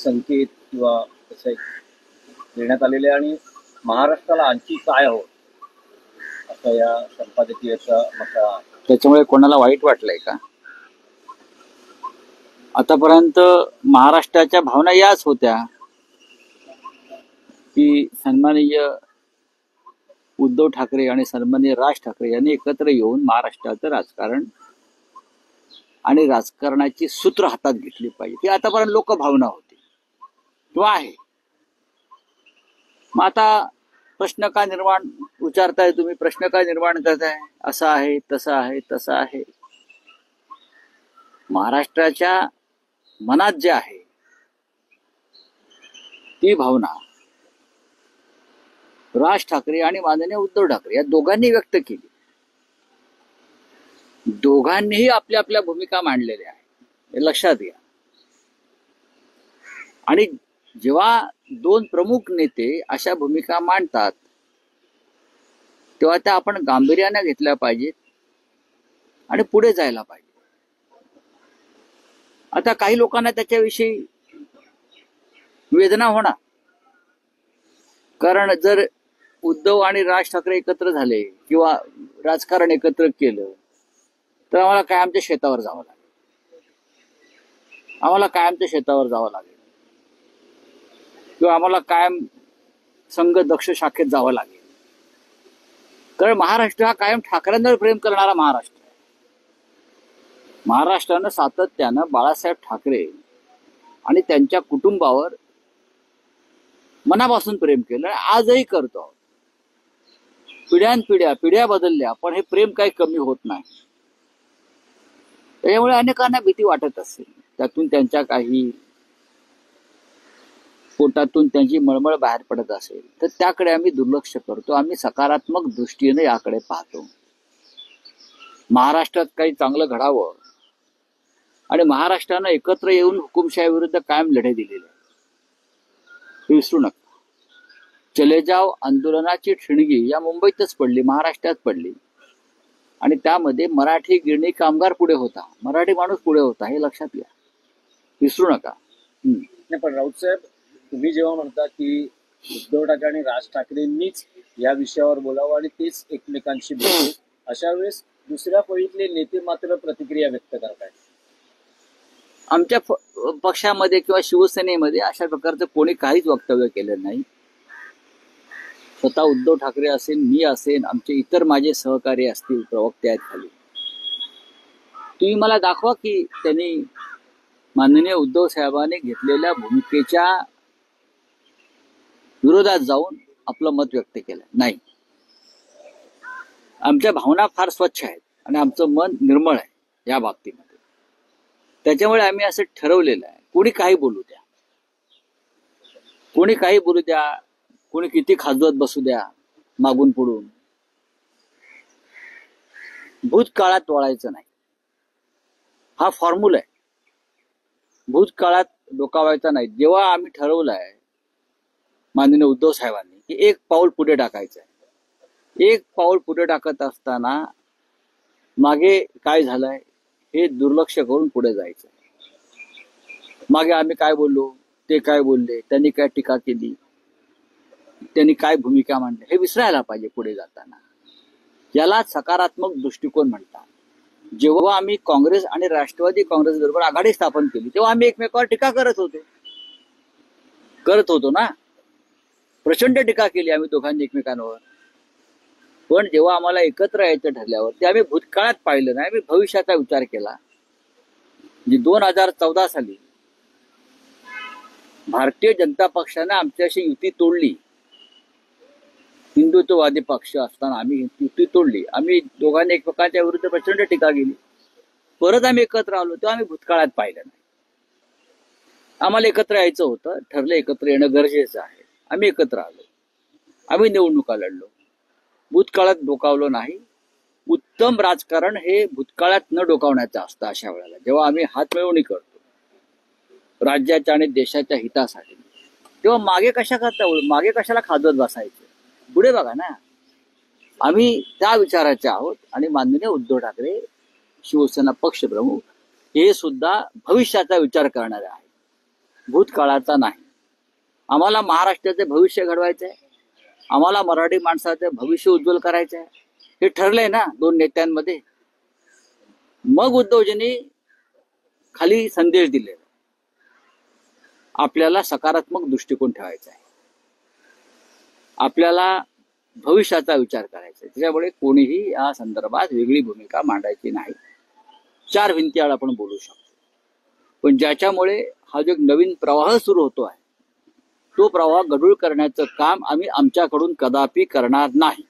संकेत किंवा कसं देण्यात आलेले आणि महाराष्ट्राला आणखी काय हवं असं या संपादकीयाचा मत आहे. त्याच्यामुळे कोणाला वाईट वाटलंय का? आतापर्यंत महाराष्ट्राच्या भावना याच होत्या की सन्माननीय उद्धव ठाकरे आणि सन्माननीय राज ठाकरे यांनी एकत्र येऊन महाराष्ट्राचं राजकारण आणि राजकारणाची सूत्र हातात घेतली पाहिजे, ही आतापर्यंत लोकभावना होती किंवा आहे. मग आता प्रश्न का निर्माण विचारताय तुम्ही, प्रश्न का निर्माण करताय? असं आहे, तसं आहे, तसं आहे. महाराष्ट्राच्या मनात जे आहे ती भावना राज ठाकरे आणि माननीय उद्धव ठाकरे या दोघांनी व्यक्त केली. दोघांनीही आपल्या आपल्या भूमिका मांडलेल्या आहेत, हे लक्षात घ्या. आणि जेव्हा दोन प्रमुख नेते अशा भूमिका मांडतात तेव्हा त्या आपण गांभीर्याने घेतल्या पाहिजेत आणि पुढे जायला पाहिजे. आता काही लोकांना त्याच्याविषयी वेदना होणार, कारण जर उद्धव आणि राज ठाकरे एकत्र झाले किंवा राजकारण एकत्र केलं तर आम्हाला कायमच्या शेतावर जावं लागेल, आम्हाला कायमच्या शेतावर जावं लागेल किंवा आम्हाला कायम संघ दक्ष शाखेत जावं लागेल. कारण महाराष्ट्र हा कायम ठाकरेंवर प्रेम करणारा महाराष्ट्र आहे. महाराष्ट्रानं सातत्यानं बाळासाहेब ठाकरे आणि त्यांच्या कुटुंबावर मनापासून प्रेम केलं, आजही करतो. पिढ्या बदलल्या पण हे प्रेम काही कमी होत नाही. त्यामुळे अनेकांना भीती वाटत असेल, त्यातून त्यांच्या काही पोटातून त्यांची मळमळ बाहेर पडत असेल तर त्याकडे आम्ही दुर्लक्ष करतो. आम्ही सकारात्मक दृष्टीने याकडे पाहतो. महाराष्ट्रात काही चांगलं घडावं आणि महाराष्ट्रानं एकत्र येऊन हुकुमशाही विरुद्ध कायम लढे दिलेले हे विसरू नका. चले जाव आंदोलनाची ठिणगी या मुंबईतच पडली, महाराष्ट्रात पडली आणि त्यामध्ये मराठी गिरणी कामगार पुढे होता, मराठी माणूस पुढे होता, हे लक्षात घ्या, विसरू नका. पण राऊत साहेब, तुम्ही जेव्हा म्हणता की उद्धव ठाकरे आणि राज ठाकरेंनीच या विषयावर बोलावं आणि तेच एकमेकांशी बोलतील, अशा वेळेस दुसऱ्या फळीतले नेते मात्र प्रतिक्रिया व्यक्त करतायत. आमच्या पक्षामध्ये किंवा शिवसेनेमध्ये अशा प्रकारचं कोणी काहीच वक्तव्य केलं नाही. स्वतः उद्धव ठाकरे असेल, मी असेल, आमचे इतर माझे सहकारी असतील, प्रवक्ते आहेत खाली, तुम्ही मला दाखवा की त्यांनी माननीय उद्धव साहेबांनी घेतलेल्या भूमिकेच्या विरोधात जाऊन आपलं मत व्यक्त केलं. नाही, आमच्या भावना फार स्वच्छ आहेत आणि आमचं मन निर्मळ आहे या बाबतीमध्ये. त्याच्यामुळे आम्ही असं ठरवलेलं आहे, कोणी काही बोलू द्या, कोणी काही बोलू द्या, कोणी किती खाजवत बसू द्या मागून पुढून, भूतकाळात वळायचं नाही. हा फॉर्म्युला आहे, भूतकाळात डोकावायचा नाही. जेव्हा आम्ही ठरवलं आहे माननीय उद्धव साहेबांनी की एक पाऊल पुढे टाकायचं आहे, एक पाऊल पुढे टाकत असताना मागे काय झालंय हे दुर्लक्ष करून पुढे जायचं. मागे आम्ही काय बोललो, ते काय बोलले, त्यांनी काय टीका केली, त्यांनी काय भूमिका मांडली, हे विसरायला पाहिजे पुढे जाताना. याला सकारात्मक दृष्टिकोन म्हणतात. जेव्हा आम्ही काँग्रेस आणि राष्ट्रवादी काँग्रेस बरोबर आघाडी स्थापन केली तेव्हा आम्ही एकमेकावर टीका करत होतो ना, प्रचंड टीका केली आम्ही दोघांनी एकमेकांवर. पण जेव्हा आम्हाला एकत्र यायचं ठरल्यावर ते आम्ही भूतकाळात पाहिलं नाही, आम्ही भविष्याचा विचार केला. 2014 साली भारतीय जनता पक्षाने आमच्याशी युती तोडली, हिंदुत्ववादी पक्ष असताना आम्ही युती तोडली. आम्ही दोघांनी एकमेकांच्या विरुद्ध प्रचंड टीका केली. परत आम्ही एकत्र आलो तेव्हा आम्ही भूतकाळात पाहिलं नाही. आम्हाला एकत्र यायचं होतं, ठरलं एकत्र येणं गरजेचं आहे, आम्ही एकत्र आलो, आम्ही निवडणुका लढलो, भूतकाळात डोकावलो नाही. उत्तम राजकारण हे भूतकाळात न डोकावण्याचं असतं. अशा वेळेला जेव्हा आम्ही हात मिळवणी करतो राज्याच्या आणि देशाच्या हितासाठी, तेव्हा मागे कशाला खाजवत बसायचं, पुढे बघा ना. आम्ही त्या विचाराचे आहोत आणि माननीय उद्धव ठाकरे शिवसेना पक्षप्रमुख हे सुद्धा भविष्याचा विचार करणारे आहेत. भूतकाळाचा नाही. आम्हाला महाराष्ट्राचे भविष्य घडवायचं आहे, आम्हाला मराठी माणसाचे भविष्य उज्ज्वल करायचं आहे. हे ठरलंय ना दोन नेत्यांमध्ये. मग उद्धवजींनी खाली संदेश दिले, आपल्याला सकारात्मक दृष्टिकोन ठेवायचा आहे, आपल्याला भविष्याचा विचार करायचा आहे. त्याच्यामुळे कोणीही या संदर्भात वेगळी भूमिका मांडायची नाही. 4 भिंतीआड आपण बोलू शकतो, पण ज्याच्यामुळे हा जो एक नवीन प्रवाह सुरू होतो आहे तो प्रवाह गढूळ करण्याचं काम आम्ही आमच्याकडून कदापि करणार नाही.